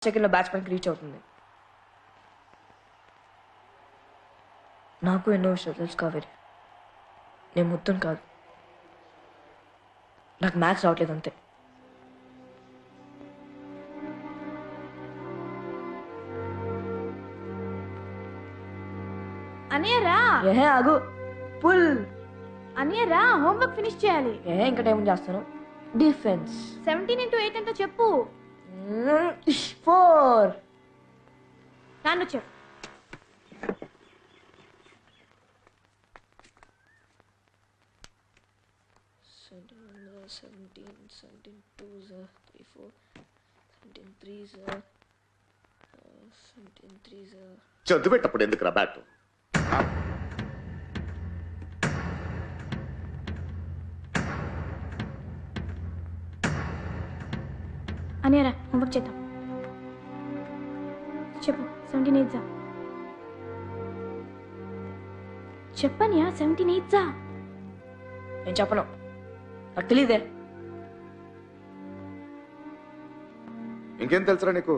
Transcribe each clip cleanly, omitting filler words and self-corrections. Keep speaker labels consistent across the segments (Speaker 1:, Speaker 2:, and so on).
Speaker 1: సెకండ్లో బ్యాట్స్మెన్కి రీచ్ అవుతుంది. నాకు ఎన్నో విషయాలు తెలుసు కావేరి. నేను మొత్తం కాదు, నాకు మ్యాథ్స్ రావట్లేదు అంతే.
Speaker 2: అనియరా
Speaker 1: ఏహే ఆగు, పుల్.
Speaker 2: అనియరా హోంవర్క్ ఫినిష్ చేయాలి.
Speaker 1: ఏహే ఇంకా టైం చేస్తాను. డిఫెన్స్
Speaker 2: 17 into 8 ఎంతో చెప్పు.
Speaker 1: 4.
Speaker 2: నాన్న చెప్పు.
Speaker 3: చదువుపెట్టప్పుడు ఎందుకు రా బ్యాట్?
Speaker 2: అనియరా హోంవర్క్ చేద్దాం. చెప్పు 17 8 చెప్పనియా 17 8
Speaker 1: నేను చెప్పను, నాకు తెలియదే.
Speaker 3: ఇంకేం తెలుసురా నీకు?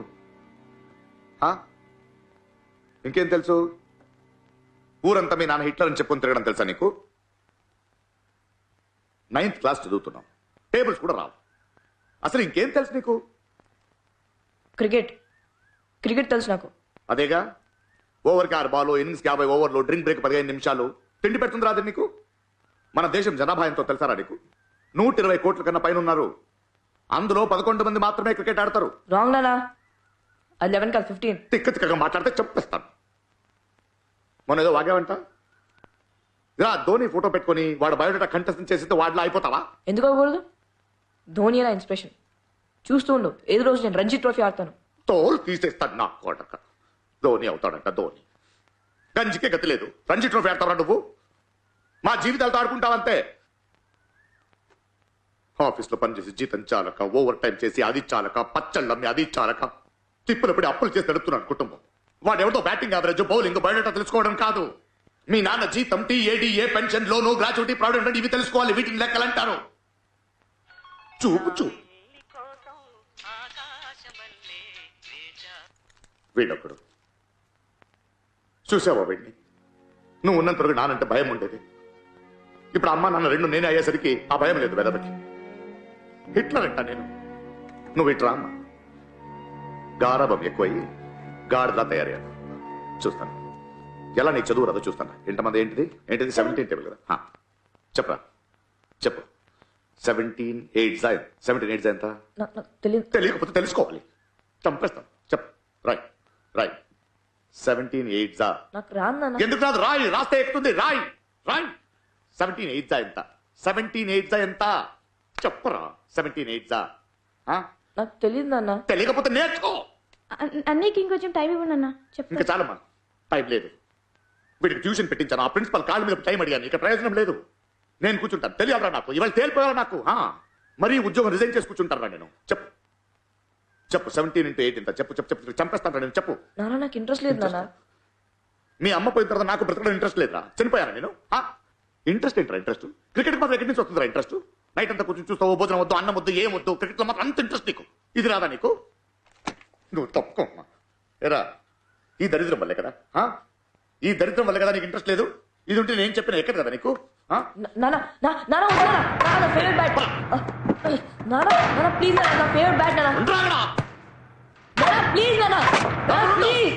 Speaker 3: ఇంకేం తెలుసు? ఊరంతా మీ నాన్న హిట్లర్ అని చెప్పుకొని తిరగడం తెలుసా నీకు? 9th క్లాస్ చదువుతున్నావు, టేబుల్స్ కూడా రావు. అసలు ఇంకేం తెలుసు నీకు?
Speaker 1: క్రికెట్ తెలుసు నాకు.
Speaker 3: అదేగా, ఓవర్కి 6 బాల్, ఇన్నింగ్స్కి 50 ఓవర్లు, డ్రింక్ బ్రేక్ 15 నిమిషాలు. తిండి పెడుతుంది రాదు నీకు? మన దేశం జనాభా ఎంతో తెలుసారా నీకు? 120 కోట్ల కన్నా పైన ఉన్నారు. అందులో 11 మంది మాత్రమే క్రికెట్ ఆడతారు.
Speaker 1: రాంగ్ నానా, అది 11 కాదు 15.
Speaker 3: తిక్క తిక్కగా మాట్లాడితే చెప్పేస్తాను. మొన్న ఏదో వాగావంట. ఇలా ధోని ఫోటో పెట్టుకుని వాడు బయోడేటా కంటెస్ట్ చేసితే వాడిలో అయిపోతావా?
Speaker 1: ఎందుకు అవ్వకూడదు? ధోని నా ఇన్స్పిరేషన్. చూస్తూ ఉండు, ఏదో రోజు నేను రంజీ ట్రోఫీ ఆడతాను.
Speaker 3: తోలు తీసేస్తాను నా కోటక. ధోని అవుతాడంట ధోని. గంజికే గతి లేదు, రంజీ ట్రోఫీ ఆడతావా నువ్వు? మా జీవితాలతో ఆడుకుంటావంతే. ఆఫీస్లో పనిచేసి జీతం చాలక, ఓవర్ టైం చేసి అది చాలక, పచ్చళ్ళమ్మి అది చాలక, తిప్పులు పడి అప్పులు చేసి నడుపుతున్నాను కుటుంబం. వాడెవరితో బ్యాటింగ్ యావరేజ్, బౌలింగ్, బయోడేటా తెలుసుకోవడం కాదు. మీ నాన్న జీతం, టీఏడీఏ, పెన్షన్, లోను, గ్రాట్యుటీ, ప్రావిడెంట్ ఇవి తెలుసుకోవాలి. వీటిని లెక్కలంటారు. చూపు చూపు వీడొక్కడు. చూసావా వీడిని? నువ్వు ఉన్నంత వరకు నానంటే భయం ఉండేది. ఇప్పుడు అమ్మ నాన్న రెండు నేనే అయ్యేసరికి ఆ భయం లేదు వెదబకి. హిట్లర్ అంట నేను. నువ్వు ఇట్లా అమ్మ గారాబం ఎక్కువయ్యి గాడిలా తయారయ్యాను. చూస్తాను ఎలా నీకు చదువు రాదో చూస్తాను. ఎంతమంది ఏంటిది 17 టేబుల్ కదా? చెప్పరా చెప్పు. 17 8 ఎంత?
Speaker 1: నాకు తెలియదు.
Speaker 3: తెలియకపోతే తెలుసుకోవాలి. చంపేస్తాను. చెప్పు. రాయ్ 17 8
Speaker 1: నాకు రాను నాన్న.
Speaker 3: ఎందుకు రాదు? రాయి, రాస్తే ఎక్కుతుంది. రాయ్ 17 8 ఎంత? 17 8 ఎంత? చెప్పరా. 17 8
Speaker 1: నాకు తెలియదు నాన్న.
Speaker 3: తెలియకపోతే నేర్చుకో.
Speaker 2: అన్నయ్యకి ఇంకొంచెం టైం ఇవ్వండి అన్న. చెప్పు.
Speaker 3: ఇంకా చాలమ్మా, టైం లేదు. వీడికి ట్యూషన్ పెట్టించాను. ఆ ప్రిన్సిపల్ కాళ్ళ మీద టైం అడిగాను. ఇక ప్రయోజనం లేదు. నేను కూర్చుంటాను. తెలియాలరా నాకు, ఇవాళ తేలిపోయారా నాకు? మరీ ఉద్యోగం రిజైన్ చేసి కూర్చుంటారా నేను? చెప్పు 17 into 8 ఎంత? చెప్పు. చంపేస్తాను నేను. చెప్పు.
Speaker 1: నాన్న నాకు ఇంట్రెస్ట్ లేదు నాన్న.
Speaker 3: మీ అమ్మ పోయిన తర్వాత నాకు బ్రతకడం ఇంట్రెస్ట్ లేదురా. చనిపోయారా నేను? ఇంట్రెస్ట్ ఏంట్రా? ఇంట్రెస్ట్ క్రికెట్ మాత్రం ఎక్కడి నుంచి వస్తుందిరా ఇంట్రెస్ట్? నైట్ అంతా కూర్చొని చూస్తావు, భోజనం వద్దు, అన్నం వద్దు, ఏం వద్దు, క్రికెట్లో మాత్రం అంత ఇంట్రెస్ట్ నీకు. ఇది రాదా నీకు? నువ్వు తప్పుకోమ్మా. ఎరా, ఈ దరిద్రం వల్లే కదా, ఈ దరిద్రం వల్లే కదా నీకు ఇంట్రెస్ట్ లేదు. ఇది ఉంటే నేను చెప్పిన ఎక్కడ కదా నీకు?
Speaker 1: ఫేవరెట్ బ్యాట్ నాన్న, ప్లీజ్ నా ఫేవరెట్ బ్యాట్ నాన్న, ప్లీజ్ నాన్న, ప్లీజ్.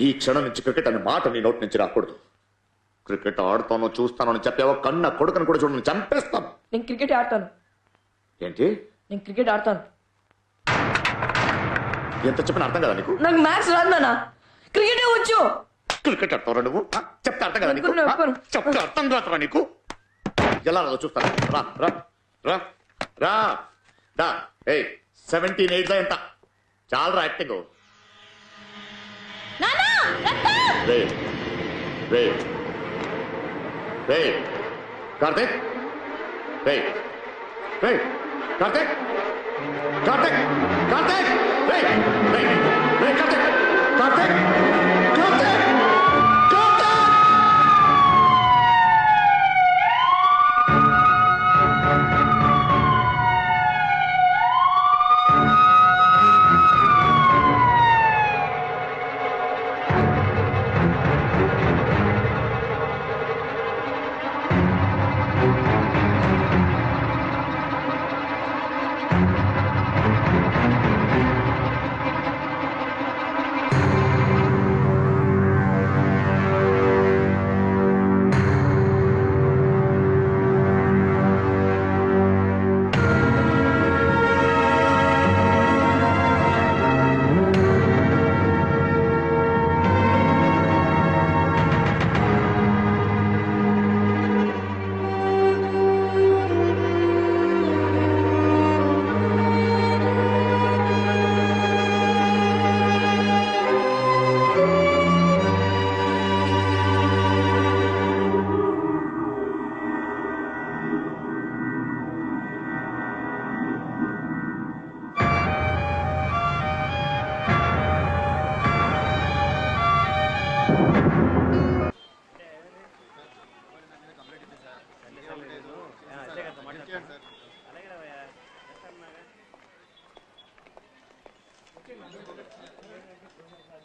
Speaker 3: ఈ క్షణం నుంచి క్రికెట్ అనే మాట నీ నోటి నుంచి రాకూడదు. క్రికెట్ ఆడుతానో చూస్తానో అని చెప్పావో కన్న కొడుకుని కూడా చూడని చంపేస్తాను.
Speaker 1: నేను క్రికెట్ ఆడతాను.
Speaker 3: ఏంటి?
Speaker 1: నేను క్రికెట్ ఆడతాను.
Speaker 3: ఎంత చెప్పిన అర్థం కదా నీకు?
Speaker 1: నాకు మ్యాథ్స్ రాదు నాన్న, క్రికెటే వచ్చు.
Speaker 3: క్రికెట్ ఆడతావురా నువ్వు? చెప్తే అర్థం కదా నీకు? చెప్తే అర్థం కాదురా నీకు? ఎలా రాదో చూస్తాను. రా 17 8 ఎంత? చాలరా యాక్టింగ్. కార్తీక్ కార్తీక్ కార్తీక్ కార్తీక్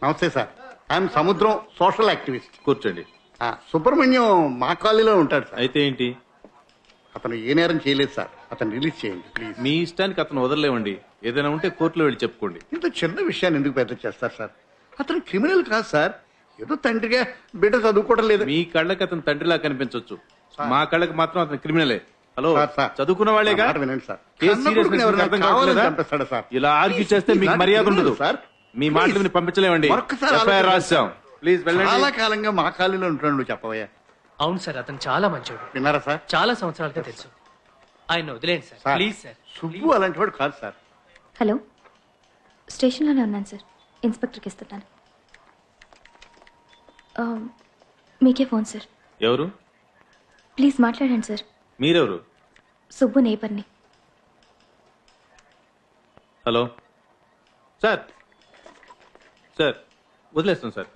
Speaker 4: నమస్తే సార్, ఐఎమ్ సముద్రం సోషల్ యాక్టివిస్ట్.
Speaker 5: కూర్చోండి.
Speaker 4: సుబ్రహ్మణ్యం మా కాలనీలో ఉంటాడు సార్.
Speaker 5: అయితే ఏంటి?
Speaker 4: అతను ఏ నేరం చేయలేదు సార్, అతను రిలీజ్ చేయండి ప్లీజ్.
Speaker 5: మీ ఇష్టానికి అతను వదలలేవండి. ఏదైనా ఉంటే కోర్టులో వెళ్ళి చెప్పుకోండి.
Speaker 4: ఇంత చిన్న విషయాన్ని ఎందుకు పెద్ద చేస్తారు సార్? అతను క్రిమినల్ కాదు సార్, ఏదో తండ్రిగా బిడ్డ చదువుకోవడం లేదు.
Speaker 5: మీ కళ్ళకి అతను తండ్రిలా కనిపించవచ్చు, మా కళ్ళకి మాత్రం అతను క్రిమినలే. హలో,
Speaker 4: సార్,
Speaker 5: చదువుకున్న వాళ్ళేగా.
Speaker 4: నా మాట వినండి సార్.
Speaker 5: కేసు
Speaker 4: కన్న
Speaker 5: సీరియస్నెస్
Speaker 4: కొడుకుని ఎవరైనా
Speaker 5: అర్థం
Speaker 4: కావాలని
Speaker 5: కావట్లేదా?
Speaker 4: చంపేస్తాడా సార్?
Speaker 5: ఇలా ఆర్గ్యూ చేస్తే మీకు
Speaker 4: Please,
Speaker 5: మర్యాద ఉండదు
Speaker 4: సార్.
Speaker 5: మీ మాటలు విని పంపించలేమండి.
Speaker 4: మరొక్కసారి
Speaker 5: ఎఫ్ఐఆర్ రాశాం. ప్లీజ్
Speaker 4: చాలా
Speaker 5: వెళ్ళండి.
Speaker 4: కాలంగా మా కాలనీలో ఉంటున్నాడు, నువ్వు చెప్పవయ్యా.
Speaker 6: అవును సార్, అతను చాలా మంచోడు.
Speaker 4: విన్నారా సార్?
Speaker 6: చాలా సంవత్సరాలుగా తెలుసు. ఆయన వదిలేండి sir,
Speaker 4: sir,
Speaker 6: please sir.
Speaker 4: Subbu అలాంటి వాడు కాదు సార్.
Speaker 2: హలో, స్టేషన్లోనే ఉన్నాను సార్, ఇన్స్పెక్టర్కి ఇస్తున్నాను. మీకే ఫోన్ సార్.
Speaker 5: ఎవరు?
Speaker 2: ప్లీజ్ మాట్లాడండి సార్.
Speaker 5: మీరెవరు?
Speaker 2: సుబ్బు నేపర్ని.
Speaker 5: Hello sir. సార్ వదిలేస్తాం సార్.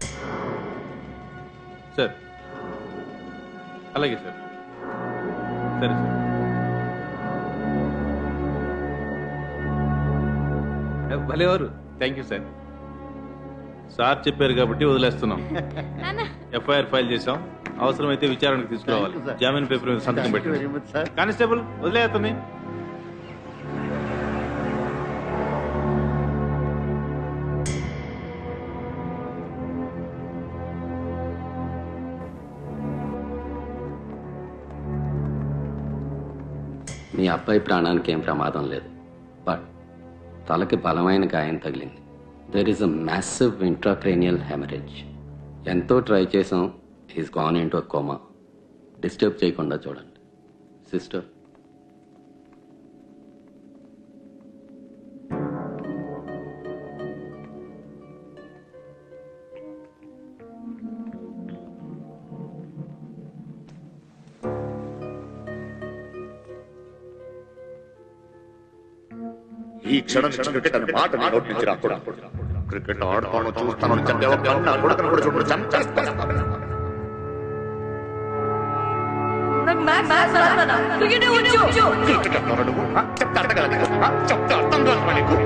Speaker 5: సార్ అలాగే సార్. సరే సార్. భలేవారు. Thank you sir. సార్ చెప్పారు కాబట్టి వదిలేస్తున్నాం. ఎఫ్ఐఆర్ ఫైల్ చేసాం, అవసరమైతే విచారణకు తీసుకురావాలి.
Speaker 4: Thank you, sir.
Speaker 5: జామీన్ పేపర్ మీద సంతకం
Speaker 4: Thank you
Speaker 5: పెట్టండి.
Speaker 4: very much, sir.
Speaker 5: కానిస్టేబుల్ వదిలేస్తుంది.
Speaker 7: మీ అబ్బాయి ప్రాణానికి ఏం ప్రమాదం లేదు, బట్ తలకి బలమైన గాయం తగిలింది. There is a massive intracranial haemorrhage. ఎంతో ట్రై చేసాం, is gone in to a coma. Disturb చేయకుండా చూడండి. సిస్టర్,
Speaker 3: ఈ క్షణం నుంచి క్రికెట్ అనే మాట నీ నోటి నుంచి రాకూడదు. క్రికెట్ ఆడతాను చూస్తాను చంపే ఒక్క నా కొడుకును కూడా చూడు చంపేస్తాను. క్రికెట్ ఆడతావా నువ్వు? చెప్తే అర్థం కాదు నీకు? చెప్తే అర్థం కాదు నీకు?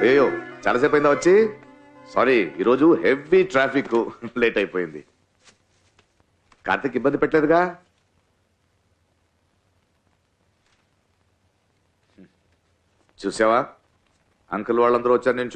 Speaker 3: అయ్యో చాలాసేపు అయిందా వచ్చి? సారీ, ఈరోజు హెవీ ట్రాఫిక్, లేట్ అయిపోయింది. కార్తీక్ ఇబ్బంది పెట్టలేదుగా? చూసావా, అంకుల్ వాళ్ళందరూ వచ్చారు, నేను